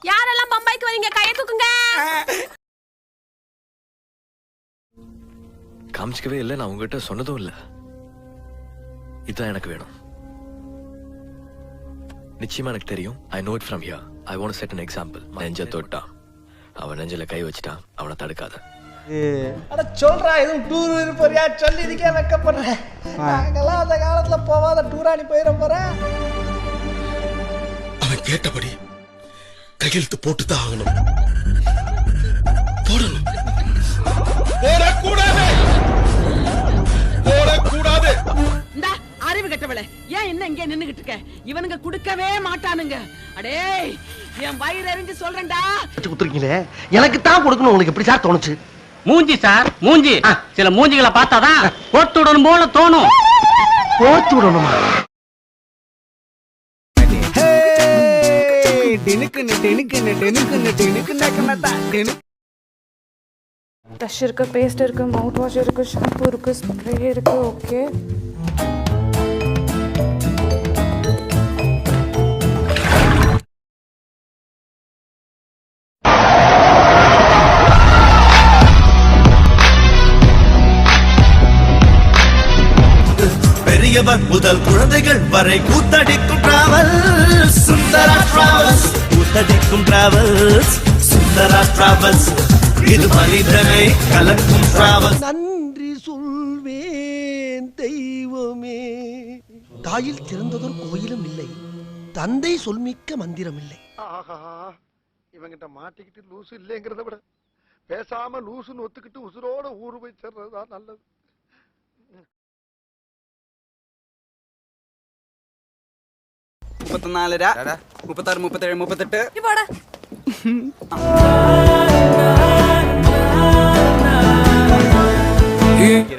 யாரெல்லாம் பம்பாய்க்கு வரீங்க கையை தூக்குங்க. காமிச்சிக்கவே இல்லை, நான் உங்ககிட்ட சொன்னதும் இல்லை. இதுதான் எனக்கு வேணும். நிச்சயமா எனக்கு தெரியும். I know it from here. I want to set an example. நெஞ்ச தொட்டா அவன் நெஞ்சில கை வச்சிட்டான், அவனை தடுக்காத. அட சொல்றா, எதுவும் டூர் போறியா சொல்லி இதுக்கே வைக்கப்படுறேன். நாங்கெல்லாம் அந்த காலத்துல போவாத டூராணி போயிட போறேன். அவன் கேட்டபடி கையெழுத்து போட்டுதான் ஆகணும். போடணும். போடக்கூடாது. இந்த அறிவு கட்டவளே, ஏன் என்ன இங்கே நின்னுகிட்டு இருக்க? இவனுங்க குடுக்கவே மாட்டானுங்க. அடே, என் வயிறு எரிஞ்சு சொல்றேன்டா. குத்துறீங்களே, எனக்கு தான் கொடுக்கணும். உங்களுக்கு எப்படி சார் தோணுச்சு? மூஞ்சி சார், மூஞ்சி. சில மூஞ்சிகளை பார்த்தாதான் போட்டு விடணும் போல தோணும். போட்டு விடணுமா? ப்ரஷ் இருக்கு, பேஸ்ட் இருக்கு, மவுத் வாஷ் இருக்கு, ஷாம்பு இருக்கு, ஸ்ப்ரே இருக்கு. ஓகே, பெரியவர் முதல் குழந்தைகள் வரை கூத்தடிக்கும் டிராவல்ஸ் சுந்தரா டிராவல்ஸ். கூத்தடிக்கும் டிராவல்ஸ் சுந்தரா டிராவல்ஸ். இது மனிதனை கலக்கும் டிராவல்ஸ். நன்றி சொல்வேன் தெய்வமே. தாயில் சிறந்ததொரு கோயிலும் இல்லை, தந்தை சொல்மிக்க மந்திரம் இல்லை. ஆஹா, இவங்கிட்ட மாட்டிக்கிட்டு லூசு இல்லைங்கிறத விட பேசாம லூசுன்னு ஒத்துக்கிட்டு உசுரோட ஊரு போய் சேர்றதுதான் நல்லது. $34, $36, $37, $38.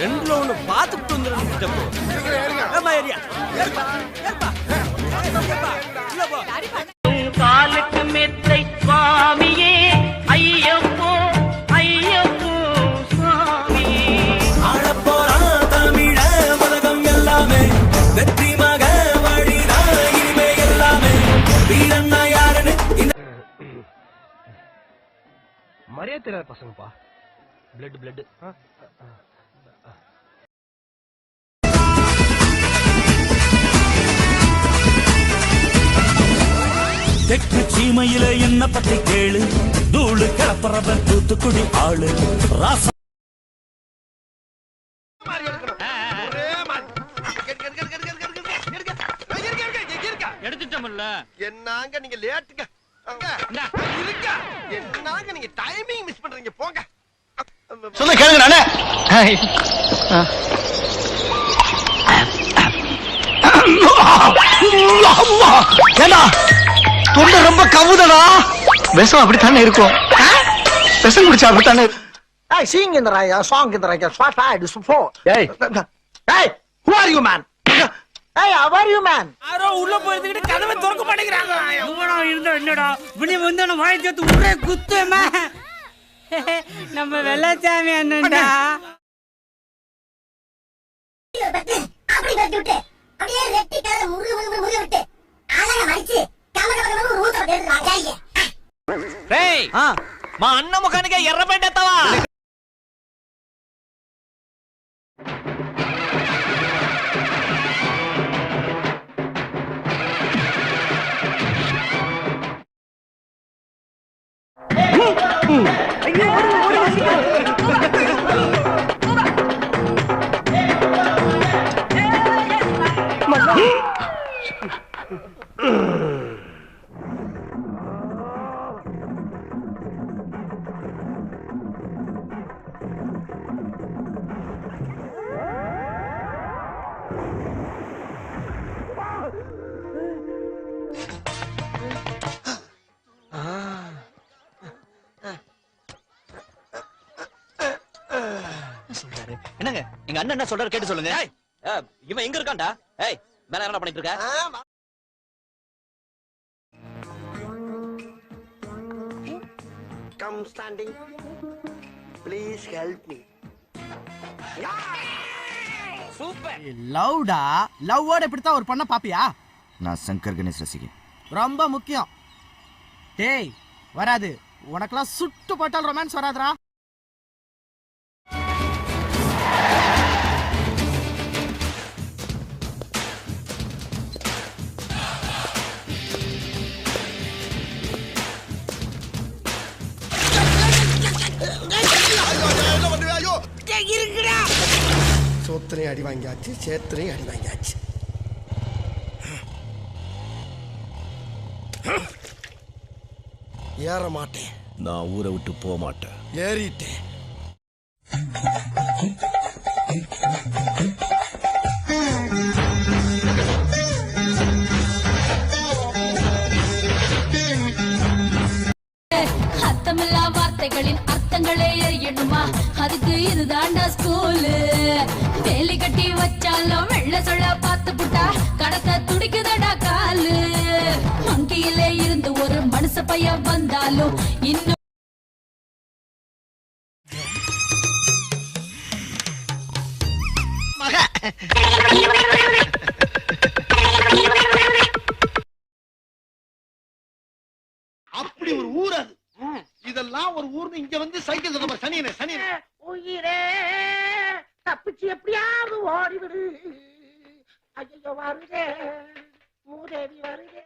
ரெண்டுல ஒண்ணு பாத்துட்டு வந்துடும். காலுக்கு மெத்தை சுவாமியே ஐயப்போ ஐயப்போ சுவாமியே. ஆடப்போறா தமிழ உலகம் எல்லாமே வெற்றி மக வழிதான் இனிமே எல்லாமே. வீரன்னா யாருன்னு மரியாதை தெரியாத பசங்கப்பா. பிளட் தெற்கு சீமையில என்ன பத்தி கேளு. தூளு கிளப்புறவன் தூத்துக்குடி ஆளு. ராசா எடுத்துட்டோம்ல. என்னங்க நீங்க லேட்டுங்க. என்னங்க நீங்க டைமிங் மிஸ் பண்றீங்க, போங்க. சொல்ல கேளுங்க. நானே ஏண்டா தொண்டை ரொம்ப கவுதடா. விஷம் அப்படித்தானே இருக்கும். விஷம் குடிச்சா அப்படித்தானே. ஏய், sing in the right song in the right spot. I support. Hey, who are you man? Hey, how are you man? யாரோ உள்ள போயிட்டு கதவை திறக்க மாட்டேங்கிறாங்க. இவனா இருந்தா என்னடா வினி வந்து நான் வாயை சேர்த்து ஒரே குத்துமா. நம்ம வெள்ளச்சாமி அண்ணன்டா. அப்படி கட்டிவிட்டு அப்படியே ரெட்டி கால முருக விட்டு அழகா மடிச்சு கமகமகம ஒரு ஊத்த எடுத்துறாங்க. டேய், మా అన్న ముఖానికి ఎర్ర పెట్టేస్తావా? என்னங்க எங்க அண்ணன் என்ன சொல்றாரு கேட்டு சொல்லுங்க. இவன் எங்க இருக்கான்டா? ஏய், மேல என்ன பண்ணிட்டு இருக்க? Come standing. Please help me. Super. லவ்டா, லவ்வோட இப்படித்தான் ஒரு பொண்ண பாப்பியா? நான் சங்கர் கணேஷ் ரசிகன். ரொம்ப முக்கியம். டேய், வராது. உனக்கெல்லாம் சுட்டு போட்டால் ரொமான்ஸ் வராதுடா. சோத்திரையும் அடி வாங்கியாச்சு, சேத்திரையும் அடி வாங்கியாச்சு. ஏற மாட்டேன். நான் ஊரை விட்டு போக மாட்டேன். ஏறிட்டேன். அர்த்தமில்லா வார்த்தைகளின் அர்த்தங்களே எரியணுமா? அதுக்கு இதுதாண்டா ஸ்கூலு. வேலி கட்டி வச்சாலும் வெள்ள சொல்ல பார்த்து புட்டா கடத்த துடிக்குதடா காலு. மங்கியிலே இருந்து ஒரு மனுஷ பையன் வந்தாலும் இன்னும் அப்படி ஒரு ஊர் அது. இதெல்லாம் ஒரு ஊர்னு இங்க வந்து சைக்கிள் சனியனே சனியனே. உயிரே தப்பிச்சு எப்படியாவது ஓடிவிடு. ஐயோ வருதே மூதேவி வருதே.